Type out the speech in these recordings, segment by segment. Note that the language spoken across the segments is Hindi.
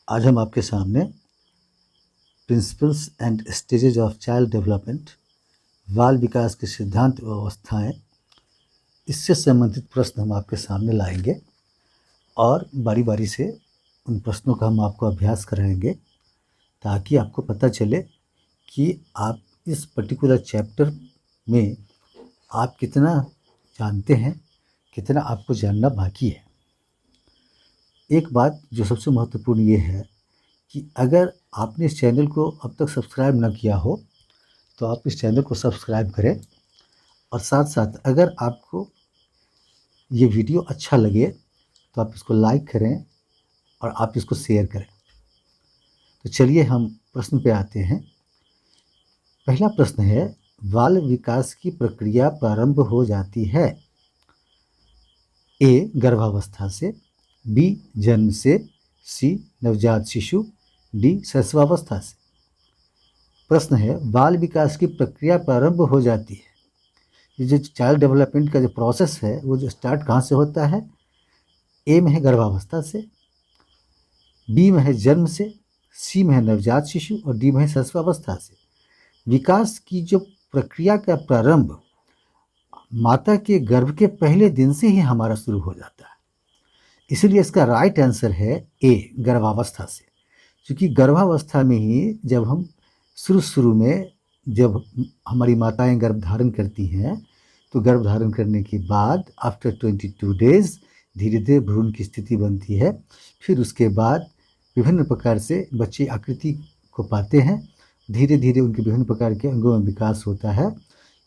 आज हम आपके सामने principles and stages of child development, बाल विकास के सिद्धांत व अवस्थाएं, इससे संबंधित प्रश्न हम आपके सामने लाएंगे और बारी बारी से उन प्रश्नों का हम आपको अभ्यास कराएंगे ताकि आपको पता चले कि आप इस पर्टिकुलर चैप्टर में आप कितना जानते हैं, कितना आपको जानना बाकी है। एक बात जो सबसे महत्वपूर्ण ये है कि अगर आपने इस चैनल को अब तक सब्सक्राइब ना किया हो तो आप इस चैनल को सब्सक्राइब करें और साथ साथ अगर आपको ये वीडियो अच्छा लगे तो आप इसको लाइक करें और आप इसको शेयर करें। तो चलिए हम प्रश्न पे आते हैं। पहला प्रश्न है, बाल विकास की प्रक्रिया प्रारंभ हो जाती है ए गर्भावस्था से, बी जन्म से, सी नवजात शिशु, डी शैशवावस्था से। प्रश्न है, बाल विकास की प्रक्रिया प्रारंभ हो जाती है। ये जो चाइल्ड डेवलपमेंट का जो प्रोसेस है वो जो स्टार्ट कहाँ से होता है? ए में है गर्भावस्था से, बी में है जन्म से, सी में है नवजात शिशु और डी में है शैशवावस्था से। विकास की जो प्रक्रिया का प्रारंभ माता के गर्भ के पहले दिन से ही हमारा शुरू हो जाता है, इसलिए इसका राइट आंसर है ए गर्भावस्था से। क्योंकि गर्भावस्था में ही जब हम शुरू में जब हमारी माताएं गर्भ धारण करती हैं तो गर्भ धारण करने के बाद आफ्टर 22 डेज धीरे धीरे भ्रूण की स्थिति बनती है। फिर उसके बाद विभिन्न प्रकार से बच्चे आकृति को पाते हैं, धीरे धीरे उनके विभिन्न प्रकार के अंगों में विकास होता है।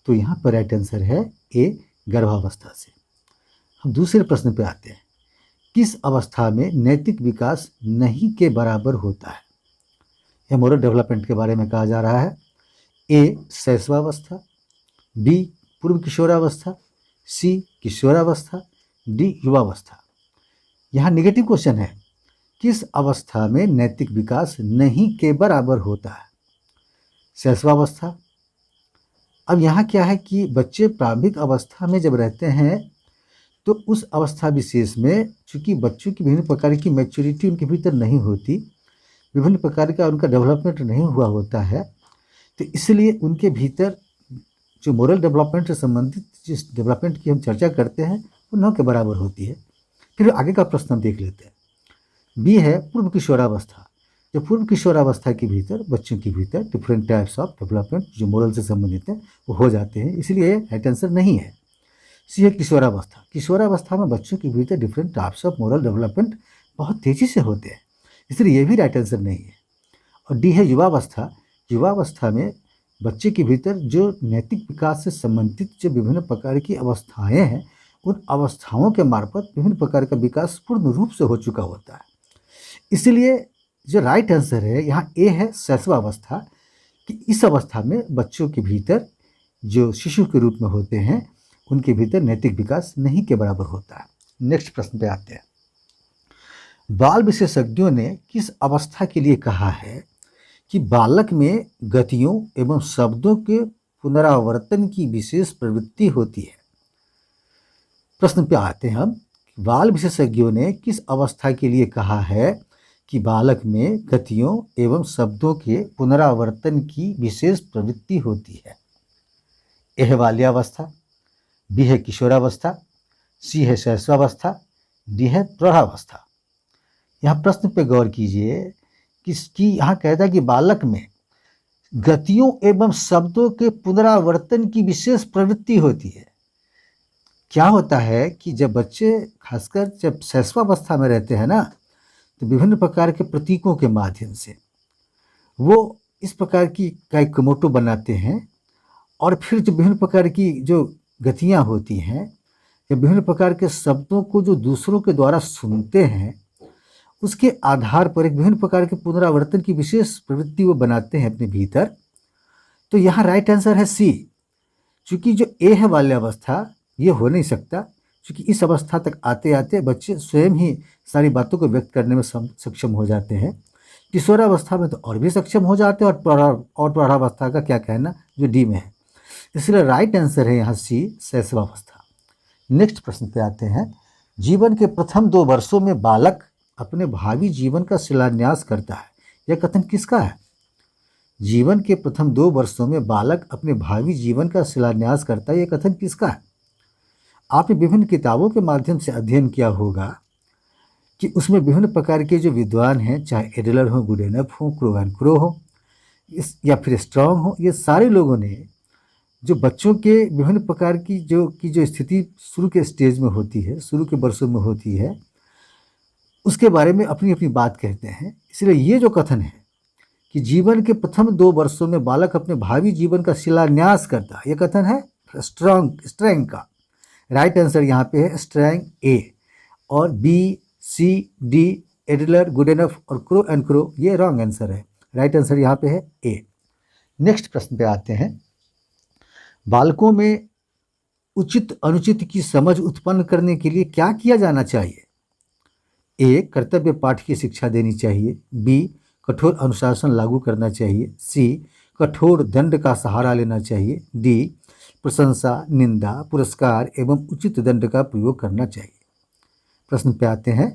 तो यहाँ पर राइट आंसर है ए गर्भावस्था से। हम दूसरे प्रश्न पे आते हैं, किस अवस्था में नैतिक विकास नहीं के बराबर होता है? यह मोरल डेवलपमेंट के बारे में कहा जा रहा है। ए शैशवावस्था, बी पूर्व किशोरावस्था, सी किशोरावस्था, डी युवावस्था। यहाँ नेगेटिव क्वेश्चन है, किस अवस्था में नैतिक विकास नहीं के बराबर होता है? शैशवावस्था। अब यहाँ क्या है कि बच्चे प्रारंभिक अवस्था में जब रहते हैं तो उस अवस्था विशेष में चूँकि बच्चों की विभिन्न प्रकार की मैच्योरिटी उनके भीतर नहीं होती, विभिन्न प्रकार का उनका डेवलपमेंट नहीं हुआ होता है, तो इसलिए उनके भीतर जो मोरल डेवलपमेंट से संबंधित जिस डेवलपमेंट की हम चर्चा करते हैं वो न के बराबर होती है। फिर आगे का प्रश्न हम देख लेते हैं। बी है पूर्व किशोरावस्था। जो पूर्व किशोरावस्था के भीतर बच्चों के भीतर डिफरेंट टाइप्स ऑफ डेवलपमेंट जो मोरल से संबंधित हैं वो हो जाते हैं, इसलिए राइट आंसर नहीं है। सी है किशोरावस्था। किशोरावस्था में बच्चों के भीतर different types of moral development बहुत तेज़ी से होते हैं, इसलिए ये भी राइट आंसर नहीं है। और डी है युवावस्था। युवावस्था में बच्चे के भीतर जो नैतिक विकास से संबंधित जो विभिन्न प्रकार की अवस्थाएं हैं उन अवस्थाओं के मार्फत विभिन्न प्रकार का विकास पूर्ण रूप से हो चुका होता है, इसलिए जो राइट आंसर है यहाँ ए है शैशवावस्था, कि इस अवस्था में बच्चों के भीतर जो शिशु के रूप में होते हैं उनके भीतर नैतिक विकास नहीं के बराबर होता है। नेक्स्ट प्रश्न पे आते हैं। बाल विशेषज्ञों ने किस अवस्था के लिए कहा है कि बालक में गतियों एवं शब्दों के पुनरावर्तन की विशेष प्रवृत्ति होती है? प्रश्न पे आते हैं हम। बाल विशेषज्ञों ने किस अवस्था के लिए कहा है कि बालक में गतियों एवं शब्दों के पुनरावर्तन की विशेष प्रवृत्ति होती है? ए है बाल्यावस्था, बी है किशोरावस्था, सी है शैशवावस्था, डी है प्रौढ़ावस्था। यहाँ प्रश्न पे गौर कीजिए कि यहाँ कहता है कि बालक में गतियों एवं शब्दों के पुनरावर्तन की विशेष प्रवृत्ति होती है। क्या होता है कि जब बच्चे खासकर जब शैशवावस्था में रहते हैं ना तो विभिन्न प्रकार के प्रतीकों के माध्यम से वो इस प्रकार की काइकोमोटो बनाते हैं और फिर जो विभिन्न प्रकार की जो गतियाँ होती हैं या विभिन्न प्रकार के शब्दों को जो दूसरों के द्वारा सुनते हैं उसके आधार पर एक विभिन्न प्रकार के पुनरावर्तन की विशेष प्रवृत्ति वो बनाते हैं अपने भीतर। तो यहाँ राइट आंसर है सी। चूँकि जो ए है बाल्यावस्था ये हो नहीं सकता, क्योंकि इस अवस्था तक आते आते बच्चे स्वयं ही सारी बातों को व्यक्त करने में सक्षम हो जाते हैं। किशोरावस्था में तो और भी सक्षम हो जाते हैं, और प्रौढ़ावस्था का क्या कहना जो डी में है, इसलिए राइट आंसर है यहाँ सी शैशवावस्था। नेक्स्ट प्रश्न पे आते हैं। जीवन के प्रथम 2 वर्षों में बालक अपने भावी जीवन का शिलान्यास करता है, यह कथन किसका है? जीवन के प्रथम 2 वर्षों में बालक अपने भावी जीवन का शिलान्यास करता है, यह कथन किसका है? आपने विभिन्न किताबों के माध्यम से अध्ययन किया होगा कि उसमें विभिन्न प्रकार के जो विद्वान हैं, चाहे एडलर हो, गुडेनफ हो, क्रो एंड क्रो हो, या फिर स्ट्रॉन्ग हो, ये सारे लोगों ने जो बच्चों के विभिन्न प्रकार की जो स्थिति शुरू के स्टेज में होती है, शुरू के वर्षों में होती है, उसके बारे में अपनी अपनी बात कहते हैं। इसलिए ये जो कथन है कि जीवन के प्रथम 2 वर्षों में बालक अपने भावी जीवन का शिलान्यास करता है, यह कथन है स्ट्रैंग का। राइट आंसर यहाँ पे है स्ट्रैंग ए, और बी, सी, डी, एडलर, गुडेनफ और क्रो एंड क्रो, ये रॉन्ग आंसर है। राइट आंसर यहाँ पे है ए। नेक्स्ट प्रश्न पे आते हैं। बालकों में उचित अनुचित की समझ उत्पन्न करने के लिए क्या किया जाना चाहिए? ए, कर्तव्य पाठ की शिक्षा देनी चाहिए। बी, कठोर अनुशासन लागू करना चाहिए। सी, कठोर दंड का सहारा लेना चाहिए। डी, प्रशंसा, निंदा, पुरस्कार एवं उचित दंड का प्रयोग करना चाहिए। प्रश्न पे आते हैं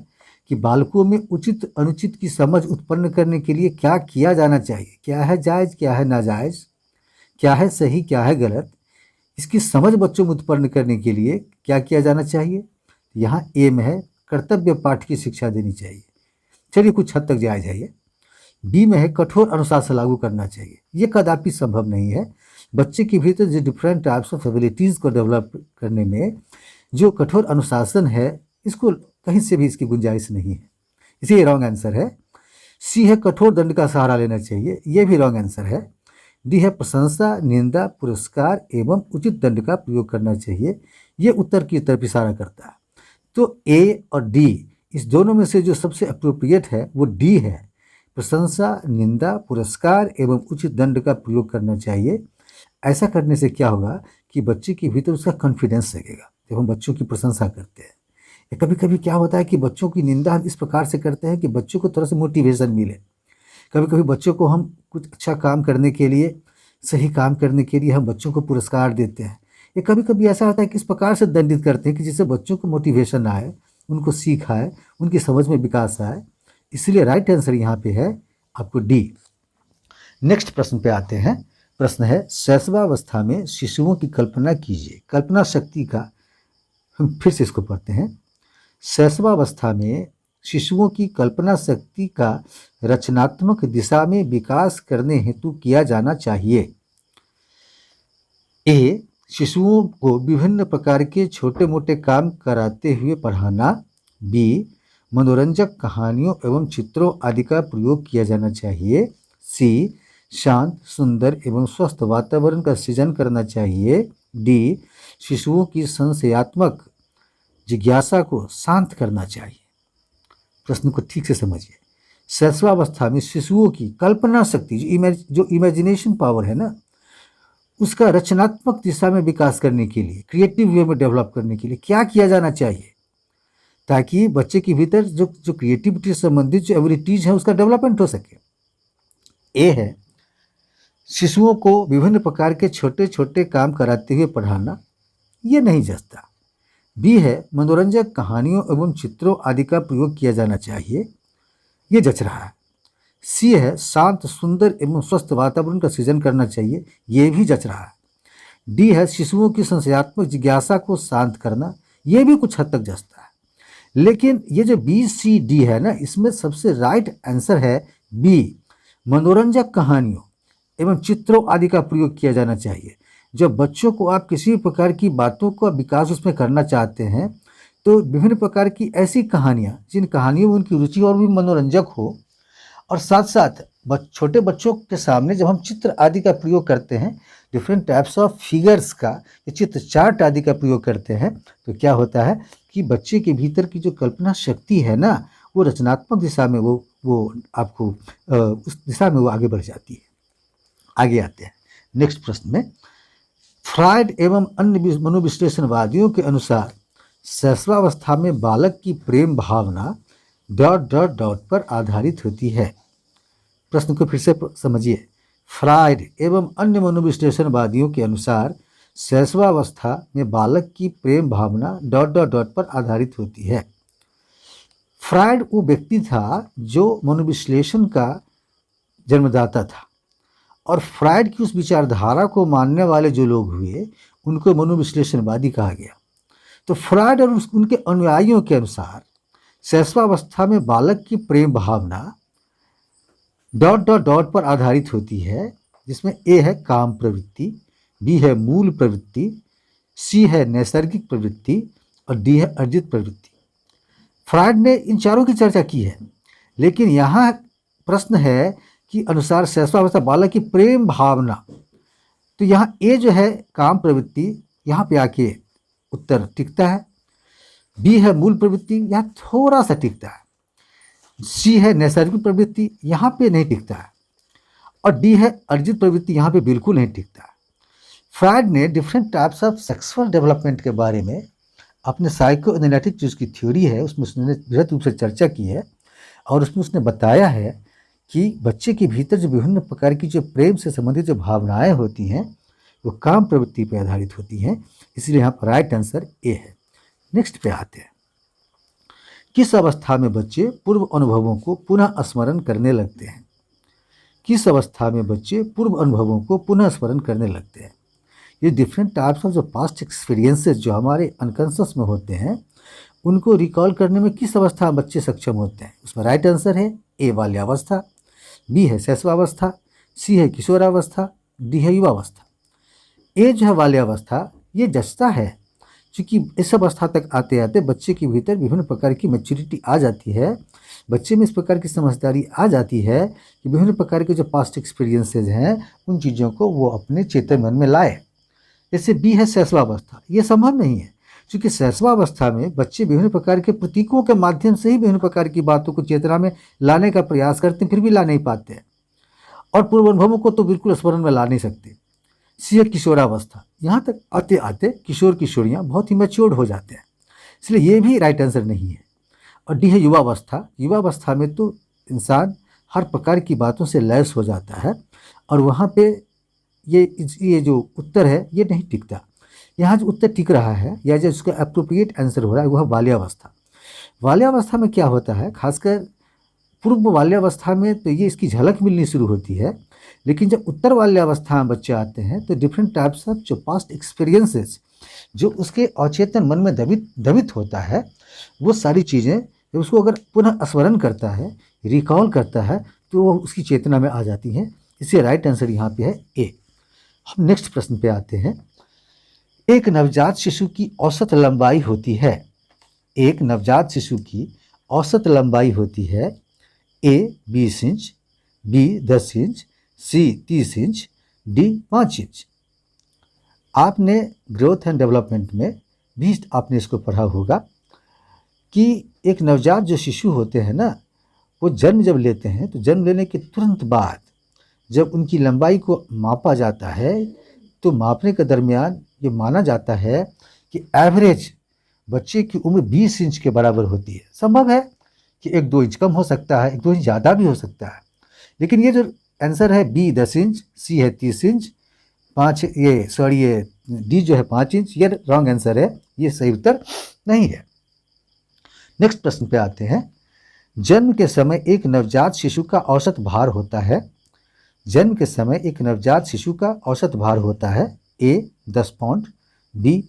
कि बालकों में उचित अनुचित की समझ उत्पन्न करने के लिए क्या किया जाना चाहिए? क्या है जायज़, क्या है नाजायज़, क्या है सही, क्या है गलत, इसकी समझ बच्चों में उत्पन्न करने के लिए क्या किया जाना चाहिए? यहाँ ए में है कर्तव्य पाठ की शिक्षा देनी चाहिए। चलिए कुछ हद तक जायज़ है ये। बी में है कठोर अनुशासन लागू करना चाहिए। ये कदापि संभव नहीं है। बच्चे के भीतर जो डिफरेंट टाइप्स ऑफ एबिलिटीज़ को डेवलप करने में जो कठोर अनुशासन है, इसको कहीं से भी इसकी गुंजाइश नहीं है। इसे रॉन्ग आंसर है। सी है कठोर दंड का सहारा लेना चाहिए, ये भी रॉन्ग आंसर है। डी है प्रशंसा, निंदा, पुरस्कार एवं उचित दंड का प्रयोग करना चाहिए, ये उत्तर की तरफ इशारा करता है। तो ए और डी इस दोनों में से जो सबसे अप्रोप्रिएट है वो डी है। प्रशंसा, निंदा, पुरस्कार एवं उचित दंड का प्रयोग करना चाहिए। ऐसा करने से क्या होगा कि बच्चे के भीतर उसका कॉन्फिडेंस जगेगा। जब हम बच्चों की प्रशंसा करते हैं, या कभी कभी क्या होता है कि बच्चों की निंदा हम इस प्रकार से करते हैं कि बच्चों को थोड़ा सा मोटिवेशन मिले। कभी कभी बच्चों को हम कुछ अच्छा काम करने के लिए, सही काम करने के लिए हम बच्चों को पुरस्कार देते हैं। या कभी कभी ऐसा होता है कि इस प्रकार से दंडित करते हैं कि जिससे बच्चों को मोटिवेशन आए, उनको सीख आए, उनकी समझ में विकास आए। इसलिए राइट आंसर यहाँ पे है आपको डी। नेक्स्ट प्रश्न पे आते हैं। प्रश्न है शैशवावस्था में शिशुओं की कल्पना कीजिए। कल्पना शक्ति का, हम फिर से इसको पढ़ते हैं। शैशवावस्था में शिशुओं की कल्पना शक्ति का रचनात्मक दिशा में विकास करने हेतु किया जाना चाहिए। ए, शिशुओं को विभिन्न प्रकार के छोटे मोटे काम कराते हुए पढ़ाना। बी, मनोरंजक कहानियों एवं चित्रों आदि का प्रयोग किया जाना चाहिए। सी, शांत, सुंदर एवं स्वस्थ वातावरण का सृजन करना चाहिए। डी, शिशुओं की संशयात्मक जिज्ञासा को शांत करना चाहिए। प्रश्न को ठीक से समझिए। शैशवावस्था में शिशुओं की कल्पना शक्ति, जो इमेजिनेशन पावर है ना, उसका रचनात्मक दिशा में विकास करने के लिए, क्रिएटिव वे में डेवलप करने के लिए क्या किया जाना चाहिए, ताकि बच्चे के भीतर जो क्रिएटिविटी से संबंधित जो एबिलिटीज है उसका डेवलपमेंट हो सके। ए है शिशुओं को विभिन्न प्रकार के छोटे छोटे काम कराते हुए पढ़ाना, ये नहीं जचता। बी है मनोरंजक कहानियों एवं चित्रों आदि का प्रयोग किया जाना चाहिए, ये जच रहा है। सी है शांत, सुंदर एवं स्वस्थ वातावरण का सृजन करना चाहिए, ये भी जच रहा है। डी है शिशुओं की संशयात्मक जिज्ञासा को शांत करना, ये भी कुछ हद तक जचता है। लेकिन ये जो बी सी डी है ना, इसमें सबसे राइट आंसर है बी, मनोरंजक कहानियों एवं चित्रों आदि का प्रयोग किया जाना चाहिए। जब बच्चों को आप किसी प्रकार की बातों का विकास उसमें करना चाहते हैं, तो विभिन्न प्रकार की ऐसी कहानियाँ, जिन कहानियों में उनकी रुचि और भी मनोरंजक हो, और साथ साथ छोटे बच्चों के सामने जब हम चित्र आदि का प्रयोग करते हैं, डिफरेंट टाइप्स ऑफ फिगर्स का या चित्र चार्ट आदि का प्रयोग करते हैं, तो क्या होता है कि बच्चे के भीतर की जो कल्पना शक्ति है ना, वो रचनात्मक दिशा में वो आपको उस दिशा में वो आगे बढ़ जाती है। आगे आते हैं नेक्स्ट प्रश्न में। फ्रायड एवं अन्य मनोविश्लेषणवादियों के अनुसार शैशवावस्था में बालक की प्रेम भावना ... पर आधारित होती है। प्रश्न को फिर से समझिए। फ्रायड एवं अन्य मनोविश्लेषणवादियों के अनुसार शैशवावस्था में बालक की प्रेम भावना ... पर आधारित होती है। फ्रायड वो व्यक्ति था जो मनोविश्लेषण का जन्मदाता था, और फ्रायड की उस विचारधारा को मानने वाले जो लोग हुए उनको मनोविश्लेषणवादी कहा गया। तो फ्रायड और उनके अनुयायियों के अनुसार शैशवावस्था में बालक की प्रेम भावना डॉट डॉट डॉट पर आधारित होती है, जिसमें ए है काम प्रवृत्ति, बी है मूल प्रवृत्ति, सी है नैसर्गिक प्रवृत्ति और डी है अर्जित प्रवृत्ति। फ्रायड ने इन चारों की चर्चा की है, लेकिन यहाँ प्रश्न है कि अनुसार शैशवावस्था बालक की प्रेम भावना, तो यहाँ ए जो है काम प्रवृत्ति, यहाँ पे आके उत्तर टिकता है। बी है मूल प्रवृत्ति, यहाँ थोड़ा सा टिकता है। सी है नैसर्गिक प्रवृत्ति, यहाँ पे नहीं टिकता है। और डी है अर्जित प्रवृत्ति, यहाँ पे बिल्कुल नहीं टिकता है। फ्रायड ने different types of sexual development के बारे में अपने साइको एनालिटिक जो उसकी थ्योरी है उसमें उसने बृहद रूप से चर्चा की है, और उसमें उसने बताया है कि बच्चे के भीतर जो विभिन्न प्रकार की जो प्रेम से संबंधित जो भावनाएं होती हैं वो काम प्रवृत्ति पर आधारित होती हैं, इसलिए यहाँ पर राइट आंसर ए है। नेक्स्ट पे आते हैं, किस अवस्था में बच्चे पूर्व अनुभवों को पुनः स्मरण करने लगते हैं? किस अवस्था में बच्चे पूर्व अनुभवों को पुनः स्मरण करने लगते हैं? ये डिफरेंट टाइप्स ऑफ जो पास्ट एक्सपीरियंसेस जो हमारे अनकॉन्शियस में होते हैं उनको रिकॉल करने में किस अवस्था में बच्चे सक्षम होते हैं? उसमें राइट आंसर है ए बाल्यावस्था, बी है शैशवावस्था, सी है किशोरावस्था, डी है युवावस्था। ए जो है बाल्यावस्था, ये जचता है क्योंकि इस अवस्था तक आते आते बच्चे के भीतर विभिन्न प्रकार की मैच्योरिटी आ जाती है, बच्चे में इस प्रकार की समझदारी आ जाती है कि विभिन्न प्रकार के जो पास्ट एक्सपीरियंसेस हैं उन चीज़ों को वो अपने चेतन मन में लाए। जैसे बी है शैशवावस्था, ये संभव नहीं है क्योंकि शैशवावस्था में बच्चे विभिन्न प्रकार के प्रतीकों के माध्यम से ही विभिन्न प्रकार की बातों को चेतना में लाने का प्रयास करते हैं, फिर भी ला नहीं पाते हैं, और पूर्व अनुभवों को तो बिल्कुल स्मरण में ला नहीं सकते। सी है किशोरावस्था, यहाँ तक आते आते किशोर किशोरियाँ बहुत ही मैच्योर्ड हो जाते हैं, इसलिए ये भी राइट आंसर नहीं है। और डी है युवावस्था, युवावस्था में तो इंसान हर प्रकार की बातों से लैस हो जाता है, और वहाँ पे ये जो उत्तर है ये नहीं टिकता। यहाँ जो उत्तर टिक रहा है या जो उसका अप्रोप्रिएट आंसर हो रहा है वह बाल्यावस्था। बाल्यावस्था में क्या होता है, खासकर पूर्व बाल्यावस्था में तो ये इसकी झलक मिलनी शुरू होती है, लेकिन जब उत्तर बाल्यावस्था में बच्चे आते हैं तो डिफरेंट टाइप्स ऑफ जो पास्ट एक्सपीरियंसेस जो उसके अचेतन मन में दबित होता है, वो सारी चीज़ें जब उसको अगर पुनः स्मरण करता है, रिकॉल करता है, तो वो उसकी चेतना में आ जाती हैं। इसलिए राइट आंसर यहाँ पे है ए। हम नेक्स्ट प्रश्न पे आते हैं, एक नवजात शिशु की औसत लंबाई होती है, एक नवजात शिशु की औसत लंबाई होती है ए 20 इंच, बी 10 इंच, सी 30 इंच, डी 5 इंच। आपने ग्रोथ एंड डेवलपमेंट में भी आपने इसको पढ़ा होगा कि एक नवजात जो शिशु होते हैं ना, वो जन्म जब लेते हैं तो जन्म लेने के तुरंत बाद जब उनकी लंबाई को मापा जाता है तो मापने के दरमियान ये माना जाता है कि एवरेज बच्चे की उम्र 20 इंच के बराबर होती है। संभव है कि 1-2 इंच कम हो सकता है, 1-2 इंच ज़्यादा भी हो सकता है, लेकिन ये जो आंसर है बी 10 इंच, सी है 30 इंच, ये डी जो है 5 इंच, ये रॉन्ग आंसर है, ये सही उत्तर नहीं है। नेक्स्ट प्रश्न पे आते हैं, जन्म के समय एक नवजात शिशु का औसत भार होता है, जन्म के समय एक नवजात शिशु का औसत भार होता है ए 10 पाउंड, बी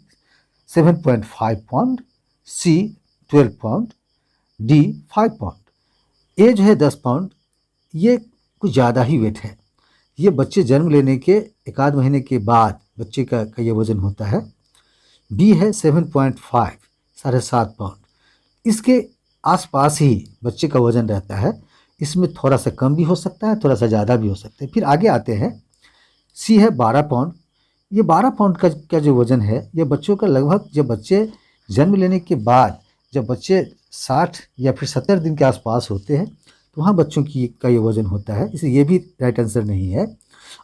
7.5 पाउंड, सी 12 पाउंड, डी 5 पाउंड। ए जो है 10 पाउंड, ये कुछ ज़्यादा ही वेट है, ये बच्चे जन्म लेने के 1 महीने के बाद बच्चे का ये वज़न होता है। बी है 7.5, 7.5 पाउंड, इसके आसपास ही बच्चे का वज़न रहता है, इसमें थोड़ा सा कम भी हो सकता है, थोड़ा सा ज़्यादा भी हो सकता है। फिर आगे आते हैं, सी है 12 पाउंड, ये 12 पाउंड का जो वज़न है ये बच्चों का लगभग जब बच्चे जन्म लेने के बाद जब बच्चे 60 या फिर 70 दिन के आसपास होते हैं तो वहाँ बच्चों का ये वज़न होता है, इसलिए ये भी राइट आंसर नहीं है।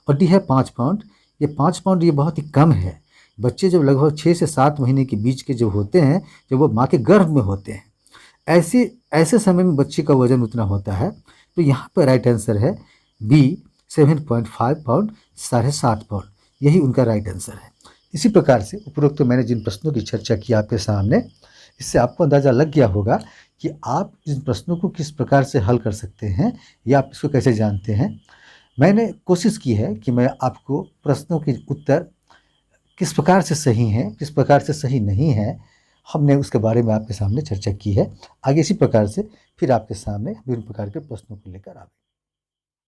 और डी है 5 पाउंड, ये 5 पाउंड ये बहुत ही कम है, बच्चे जब लगभग 6 से 7 महीने के बीच के जो होते हैं, जब वो माँ के गर्भ में होते हैं, ऐसे समय में बच्चे का वज़न उतना होता है। तो यहाँ पर राइट आंसर है बी 7.5 पाउंड, 7.5 पाउंड, यही उनका राइट आंसर है। इसी प्रकार से उपरोक्त मैंने जिन प्रश्नों की चर्चा की आपके सामने, इससे आपको अंदाज़ा लग गया होगा कि आप इन प्रश्नों को किस प्रकार से हल कर सकते हैं या आप इसको कैसे जानते हैं। मैंने कोशिश की है कि मैं आपको प्रश्नों के उत्तर किस प्रकार से सही हैं, किस प्रकार से सही नहीं है, हमने उसके बारे में आपके सामने चर्चा की है। आगे इसी प्रकार से फिर आपके सामने विभिन्न प्रकार के प्रश्नों को लेकर आएंगे।